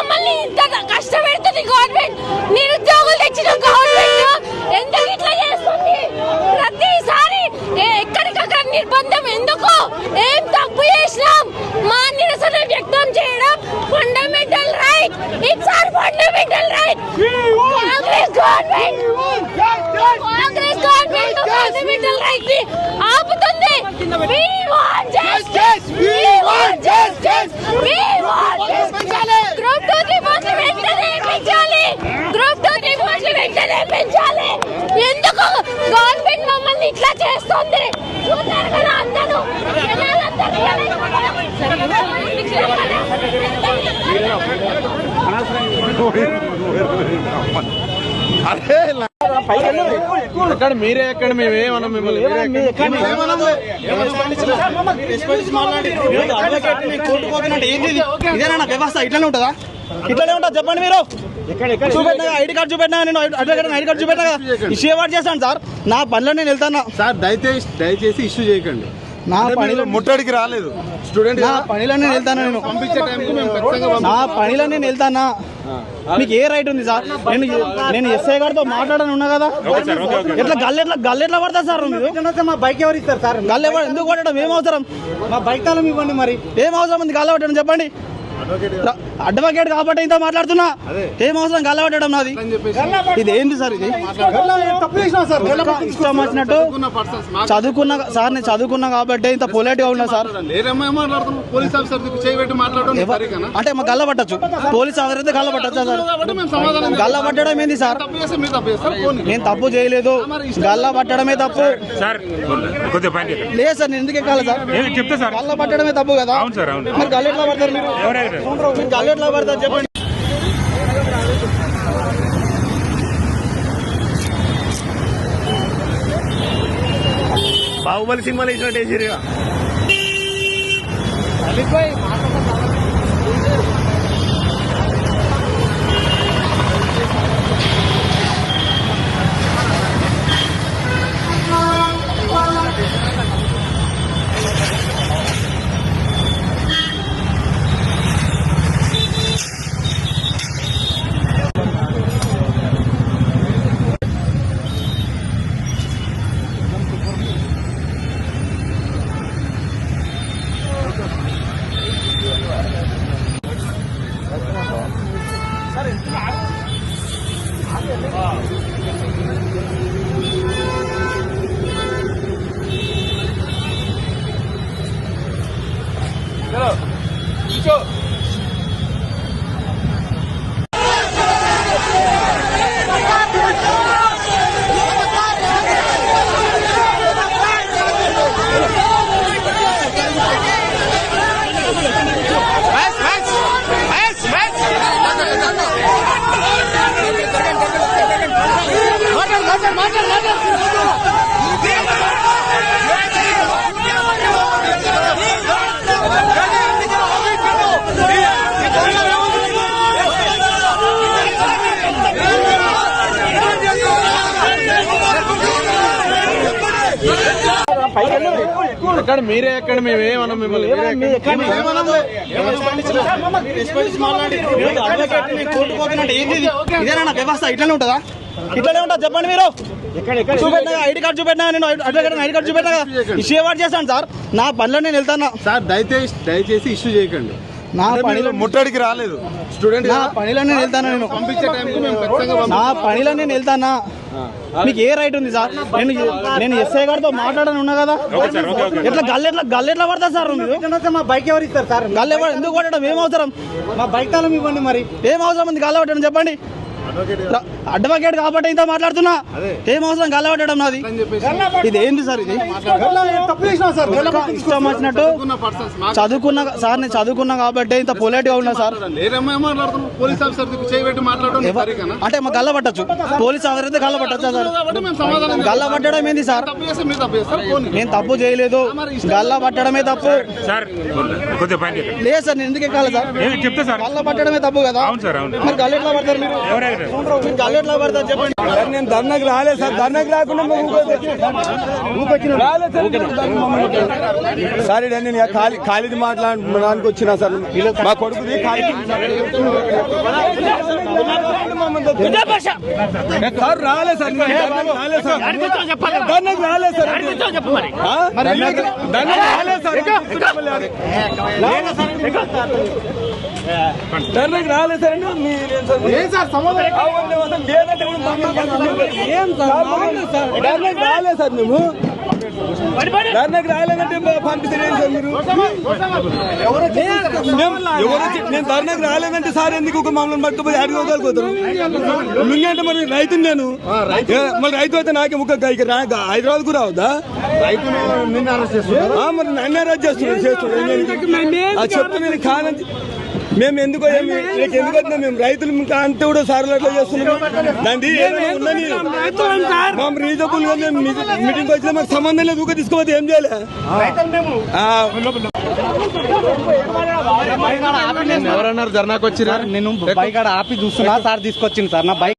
మమ్మల్ని ఇంత కష్టపెడుతుంది గవర్నమెంట్. నిరుద్యోగులు తెచ్చిన గవర్నమెంట్ ఎందుకు ఇట్లా చేస్తుంది? ప్రతిసారి ఎక్కడికక్కడ నిర్బంధం ఎందుకు? ఏం తప్పు చేసినాం? మా నిరసన వ్యక్తం చేయడం fundamental right. It's our fundamental right. Congress government fundamental right ని ఆపుతుంది. We want justice. We want justice. We want justice. Group 2 రిపోర్ట్లు వెంటనే పెంచాలి. గ్రూప్ 2 రిపోర్ట్లు వెంటనే పెంచాలి. ఎందుకు గవర్నమెంట్ మమ్మల్ని ఇట్లా చేస్తుంది? చూస్తారు కదా అందరూ. ఎక్కడ మీరే ఎక్కడ మేమేమన్నా మిమ్మల్ని ఇదేనా వ్యవస్థ? ఇట్లనే ఉంటుందా? ఇట్లనే ఉంటుందా చెప్పండి. మీరు చూపెట్టినా ఐడి కార్డు చూపెట్టినా, నేను అడ్వకేట్ ఐడి కార్డు చూపెట్టినా ఇష్యూ అవార్డు చేస్తాను సార్. నా పనిలో నేను వెళ్తాను సార్. దయచేసి ఇష్యూ చేయకండి. నా పనిలో ముట్టడికి రాలేదు స్టూడెంట్. నా పనిలో నేను వెళ్తాను. నేను పంపించే టైంకి మేము ఖచ్చితంగా నా పనిలో నేను వెళ్తానా? మీకు ఏ రైట్ ఉంది సార్? నేను ఎస్ఐ గారితో మాట్లాడని ఉన్నా కదా. ఎట్లా గల్లెట్లా పడతా సార్? మా బైక్ ఎవరు ఇస్తారు సార్? గల్లె ఎందుకు కొట్టడం? ఏం అవసరం? మా బైక్ తాళం ఇవ్వండి. మరి ఏం అవసరం ఉంది గల్ల పట్టడం? చెప్పండి. అడ్వకేట్ కాబట్టి ఇంత మాట్లాడుతున్నా. ఏం అవసరం గల్ల పట్టడం? నాది ఇది ఏంటి సార్? ఇది ఇష్టం వచ్చినట్టు చదువుకున్నా సార్. నేను చదువుకున్నా కాబట్టి ఇంత పొలైట్ గా ఉన్నా సార్. అంటే మాకు గల్ల పట్టచ్చు. పోలీస్ ఆఫీసర్ అయితే గల్ల పట్టచ్చా సార్? గల్ల పట్టడం ఏంది సార్? నేను తప్పు చేయలేదు. గల్ల పట్టడమే తప్పు లేదు సార్. నేను ఎందుకు ఎక్కాలి సార్? గల్ల పట్టడమే తప్పు కదా. మరి గల్ల ఎట్లా పడతారు? మీరు గల్ల ఎట్లా పడతారు చెప్పండి. బాహుబలి సినిమాలు ఇచ్చినట్టు వేసిరుగా. ఎక్కడ మీరే ఎక్కడ మేమేమన్నా మిమ్మల్ని ఇదేనా వ్యవస్థ? ఇట్లనే ఉంటుందా? ఇట్లనే ఉంటుందా చెప్పండి. మీరు చూపెట్టినా ఐడి కార్డు చూపెట్టినా, నేను అడ్వకేట్ ఐడి కార్డు చూపెట్టినా ఇష్యూ అవార్డు చేస్తాను సార్. నా పనిలో నేను వెళ్తాను సార్. దయచేసి ఇష్యూ చేయకండి. నా పనిలో ముట్టడికి రాలేదు స్టూడెంట్. నా పనిలో నేను వెళ్తాను. నేను పంపించే టైంకి మేము ఖచ్చితంగా నా పనిలో నేను వెళ్తానా? మీకు ఏ రైట్ ఉంది సార్? నేను ఎస్ఐ గారితో మాట్లాడని ఉన్నా కదా. ఎట్లా గల్లెట్లా పడతా సార్? మా బైక్ ఎవరు ఇస్తారు సార్? గల్లె ఎందుకు కొట్టడం? ఏం అవసరం? మా బైక్ తాళం ఇవ్వండి. మరి ఏం అవసరం ఉంది గల్ల పట్టడం? చెప్పండి. అడ్వకేట్ కాబట్టి ఇంత మాట్లాడుతున్నా. ఏం అవసరం గల్ల పట్టడం? నాది ఇది ఏంటి సార్? ఇది ఇష్టం వచ్చినట్టు చదువుకున్నా సార్. నేను చదువుకున్నా కాబట్టి ఇంత పొలైట్ గా ఉన్నా సార్. అంటే మాకు గల్ల పట్టచ్చు. పోలీస్ ఆఫీసర్ అయితే గల్ల పట్టచ్చా సార్? గల్ల పట్టడం ఏంది సార్? నేను తప్పు చేయలేదు. గల్ల పట్టడమే తప్పు లేదు సార్. నేను ఎందుకు ఎక్కాలి సార్? గల్ల పట్టడమే తప్పు కదా. మరి గల్ల ఎట్లా పడతారు? మీరు గల్ల ఎట్లా పడతా చెప్పండి. నేను ధర్నాకి రాలేదు సార్, ధర్నాకి రాకుండా సార్ నేను ఖాళీది మాట్లాడడానికి వచ్చినా సార్, మా కొడుకుది సార్ రాలేదు సార్, రాలేదు సార్, ధర్నాకి రాలేదు సార్, ధర్నాకి రాలేదు సార్, ధర్నాకి రాలేదు సార్. ధర్నాకి రాలేదు సార్, మేము ధర్నాకి రాలేదంటే పంపిస్తారు సార్ మీరు. నేను ధర్నాకి రాలేదంటే సార్ ఎందుకు ఒక మమ్మల్ని పట్టుకుపోయి అడిగోగలుగుతారు. ఎందుకంటే మరి రైతుని నేను, మరి రైతు అయితే నాకే ముక్క హైదరాబాద్ కూడా రావద్దా? మరి నన్ను అరెస్ట్ చేస్తున్నాడు చెప్తున్నాను కాదని. మేము ఎందుకు ఎందుకు వచ్చినా మేము రైతులు అంతే కూడా సార్లు అట్లా చేస్తున్నాం. దాన్ని మేము రీజనబుల్ గా మేము మీటింగ్ వచ్చినా మాకు సంబంధం లేదు, ఊక తీసుకోవద్దు ఏం చేయాలి. ఎవరన్నారు ధర్నాకి వచ్చి? నేను బైక్ ఆడ ఆపి చూస్తున్నా, సార్ తీసుకొచ్చింది సార్ నా బైక్.